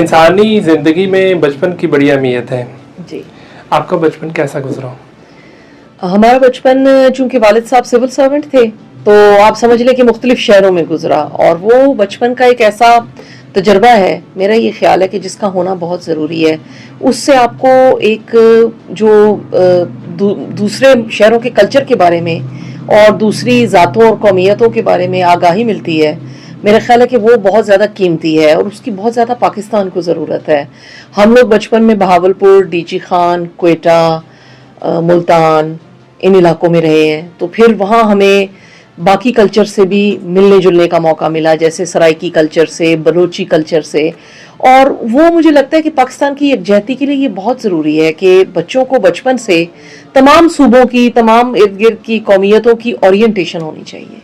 انسانی زندگی میں بچپن کی بڑی اہمیت ہے جی. آپ کا بچپن کیسا گزرا؟ ہمارا بچپن چونکہ والد صاحب سول سرونٹ تھے تو آپ سمجھ لیں کہ مختلف شہروں میں گزرا، اور وہ بچپن کا ایک ایسا تجربہ ہے، میرا یہ خیال ہے کہ جس کا ہونا بہت ضروری ہے. اس سے آپ کو ایک جو دوسرے شہروں کے کلچر کے بارے میں اور دوسری ذاتوں اور قومیتوں کے بارے میں آگاہی ملتی ہے. میرا خیال ہے کہ وہ بہت زیادہ قیمتی ہے اور اس کی بہت زیادہ پاکستان کو ضرورت ہے. ہم لوگ بچپن میں بہاولپور، ڈی جی خان، کوئٹہ، ملتان ان علاقوں میں رہے ہیں، تو پھر وہاں ہمیں باقی کلچر سے بھی ملنے جلنے کا موقع ملا، جیسے سرائکی کلچر سے، بلوچی کلچر سے. اور وہ مجھے لگتا ہے کہ پاکستان کی یکجہتی کے لیے یہ بہت ضروری ہے کہ بچوں کو بچپن سے تمام صوبوں کی، تمام ارد گرد کی قومیتوں کی اورینٹیشن ہونی چاہیے.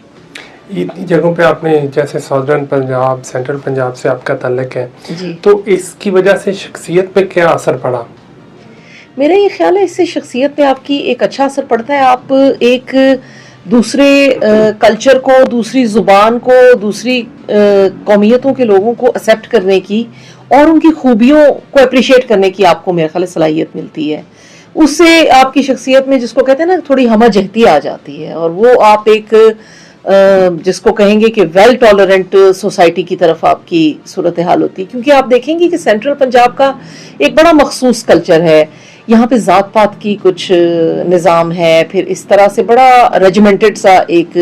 اتنی جگہوں پہ آپ نے، جیسے ساؤدرن پنجاب، سینٹرل پنجاب سے آپ کا تعلق ہے، جی. تو اس کی وجہ سے شخصیت پہ کیا اثر پڑا؟ میرا یہ خیال ہے اس سے شخصیت پہ آپ کی ایک اچھا اثر پڑتا ہے. آپ ایک دوسرے کلچر کو، دوسری زبان کو، دوسری قومیتوں کے لوگوں کو ایکسیپٹ کرنے کی اور ان کی خوبیوں کو اپریشیٹ کرنے کی آپ کو میرے خیال صلاحیت ملتی ہے. اس سے آپ کی شخصیت میں، جس کو کہتے ہیں نا، تھوڑی ہمہ جہتی آ جاتی ہے، اور وہ آپ ایک جس کو کہیں گے کہ ویل ٹالرنٹ سوسائٹی کی طرف آپ کی صورتحال ہوتی ہے. کیونکہ آپ دیکھیں گے کہ سینٹرل پنجاب کا ایک بڑا مخصوص کلچر ہے. یہاں پہ ذات پات کی کچھ نظام ہے، پھر اس طرح سے بڑا ریجیمنٹڈ سا ایک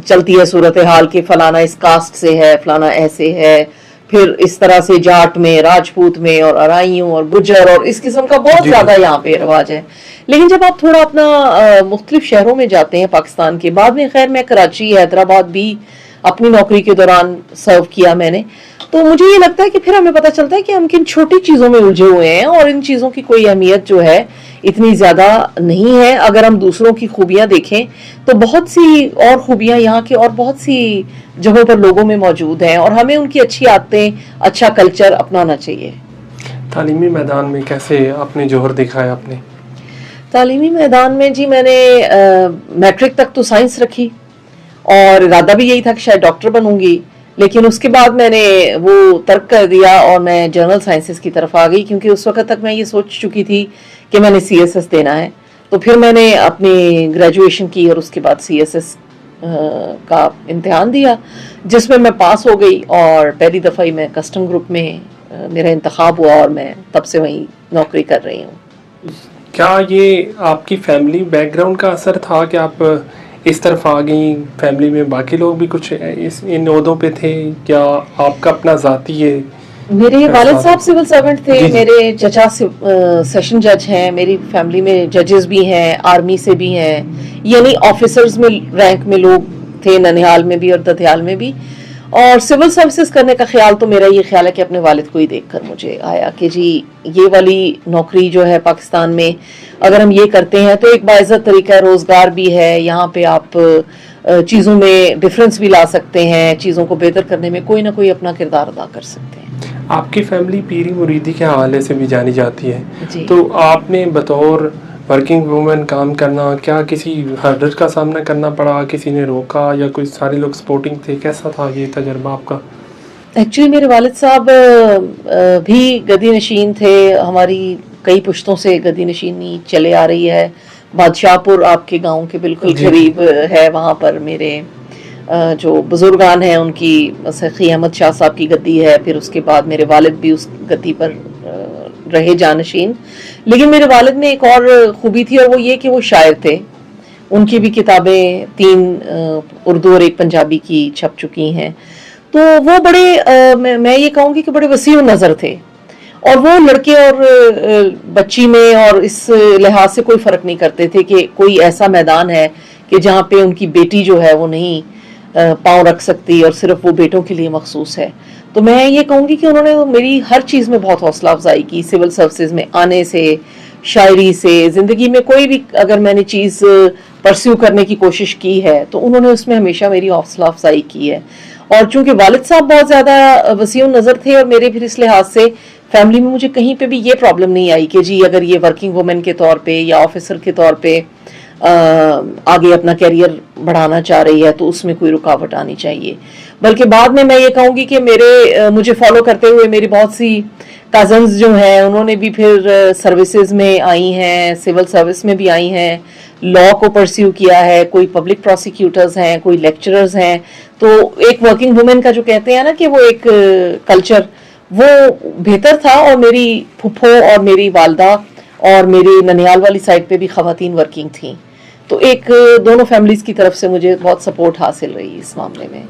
چلتی ہے صورتحال کہ فلانا اس کاسٹ سے ہے، فلانا ایسے ہے. پھر اس طرح سے جاٹ میں، راجپوت میں، اور ارائیوں اور گجر اور اس قسم کا بہت زیادہ یہاں پہ رواج ہے. لیکن جب آپ تھوڑا اپنا مختلف شہروں میں جاتے ہیں پاکستان کے، بعد میں خیر میں کراچی، حیدرآباد بھی اپنی نوکری کے دوران سرو کیا میں نے، تو مجھے یہ لگتا ہے کہ پھر ہمیں پتہ چلتا ہے کہ ہم کن چھوٹی چیزوں میں الجھے ہوئے ہیں اور ان چیزوں کی کوئی اہمیت جو ہے اتنی زیادہ نہیں ہے. اگر ہم دوسروں کی خوبیاں دیکھیں تو بہت سی اور خوبیاں یہاں کے اور بہت سی جگہوں پر لوگوں میں موجود ہیں، اور ہمیں ان کی اچھی عادتیں، اچھا کلچر اپنانا چاہیے. تعلیمی میدان میں کیسے آپ نے جوہر دکھایا اپنے؟ تعلیمی میدان میں جی میں نے میٹرک تک تو سائنس رکھی، اور ارادہ بھی یہی تھا کہ شاید ڈاکٹر بنوں گی، لیکن اس کے بعد میں نے وہ ترک کر دیا اور میں جنرل سائنسز کی طرف آ گئی، کیونکہ اس وقت تک میں یہ سوچ چکی تھی کہ میں نے سی ایس ایس دینا ہے. تو پھر میں نے اپنی گریجویشن کی اور اس کے بعد سی ایس ایس کا امتحان دیا، جس میں پاس ہو گئی، اور پہلی دفعہ ہی میں کسٹم گروپ میں میرا انتخاب ہوا، اور میں تب سے وہیں نوکری کر رہی ہوں. کیا یہ آپ کی فیملی بیک گراؤنڈ کا اثر تھا کہ آپ اس طرف آ گئیں؟ فیملی میں باقی لوگ بھی کچھ ان عہدوں پہ تھے، یا آپ کا اپنا ذاتی ہے؟ میرے والد صاحب سول سرونٹ تھے، میرے چچا سیشن جج ہیں، میری فیملی میں ججز بھی ہیں، آرمی سے بھی ہیں، یعنی آفیسرز میں رینک میں لوگ تھے، ننیال میں بھی اور ددھیال میں بھی. اور سول سروسز کرنے کا خیال تو میرا یہ خیال ہے کہ اپنے والد کو ہی دیکھ کر مجھے آیا کہ جی یہ والی نوکری جو ہے پاکستان میں اگر ہم یہ کرتے ہیں تو ایک باعزت طریقہ روزگار بھی ہے، یہاں پہ آپ چیزوں میں ڈفرنس بھی لا سکتے ہیں، چیزوں کو بہتر کرنے میں کوئی نہ کوئی اپنا کردار ادا کر سکتے ہیں. آپ کی فیملی پیری مریدی کے حوالے سے بھی جانی جاتی ہے، جی. تو آپ نے بطور ورکنگ وومن کام کرنا، کیا کسی ہرڈر کا سامنا کرنا پڑا؟ کسی نے روکا یا کوئی سارے لوگ سپورٹنگ تھے؟ کیسا تھا یہ تجربہ آپ کا؟ ایکچولی میرے والد صاحب بھی گدی نشین تھے، ہماری کئی پشتوں سے گدی نشینی چلے آ رہی ہے. بادشاہ پور آپ کے گاؤں کے بالکل قریب ہے، وہاں پر میرے جو بزرگان ہیں ان کی سخی احمد شاہ صاحب کی گدی ہے، پھر اس کے بعد میرے والد بھی اس گدی پر رہے جانشین. لیکن میرے والد میں ایک اور خوبی تھی، اور وہ یہ کہ وہ شاعر تھے. ان کی بھی کتابیں 3 اردو اور 1 پنجابی کی چھپ چکی ہیں. تو وہ بڑے میں یہ کہوں گی کہ بڑے وسیع نظر تھے، اور وہ لڑکے اور بچی میں اور اس لحاظ سے کوئی فرق نہیں کرتے تھے کہ کوئی ایسا میدان ہے کہ جہاں پہ ان کی بیٹی جو ہے وہ نہیں پاؤں رکھ سکتی اور صرف وہ بیٹوں کے لیے مخصوص ہے. تو میں یہ کہوں گی کہ انہوں نے میری ہر چیز میں بہت حوصلہ افزائی کی، سول سروسز میں آنے سے، شاعری سے، زندگی میں کوئی بھی اگر میں نے چیز پرسیو کرنے کی کوشش کی ہے تو انہوں نے اس میں ہمیشہ میری حوصلہ افزائی کی ہے. اور چونکہ والد صاحب بہت زیادہ وسیع نظر تھے، اور میرے پھر اس لحاظ سے فیملی میں مجھے کہیں پہ بھی یہ پرابلم نہیں آئی کہ جی اگر یہ ورکنگ وومن کے طور پہ یا آفیسر کے طور پہ آگے اپنا کیریئر بڑھانا چاہ رہی ہے تو اس میں کوئی رکاوٹ آنی چاہیے. بلکہ بعد میں یہ کہوں گی کہ مجھے فالو کرتے ہوئے میری بہت سی کزنز جو ہیں انہوں نے بھی پھر سروسز میں آئی ہیں, سول سروس میں بھی آئی ہیں, لا کو پرسیو کیا ہے, کوئی پبلک پروسیکیوٹرز ہیں, کوئی لیکچررز ہیں. تو ایک ورکنگ وومن کا جو کہتے ہیں نا کہ وہ ایک کلچر وہ بہتر تھا, اور میری پھپھو اور میری والدہ اور میری ننیال والی سائڈ پہ بھی خواتین ورکنگ تھیں. تو ایک دونوں فیملیز کی طرف سے مجھے بہت سپورٹ حاصل رہی اس معاملے میں.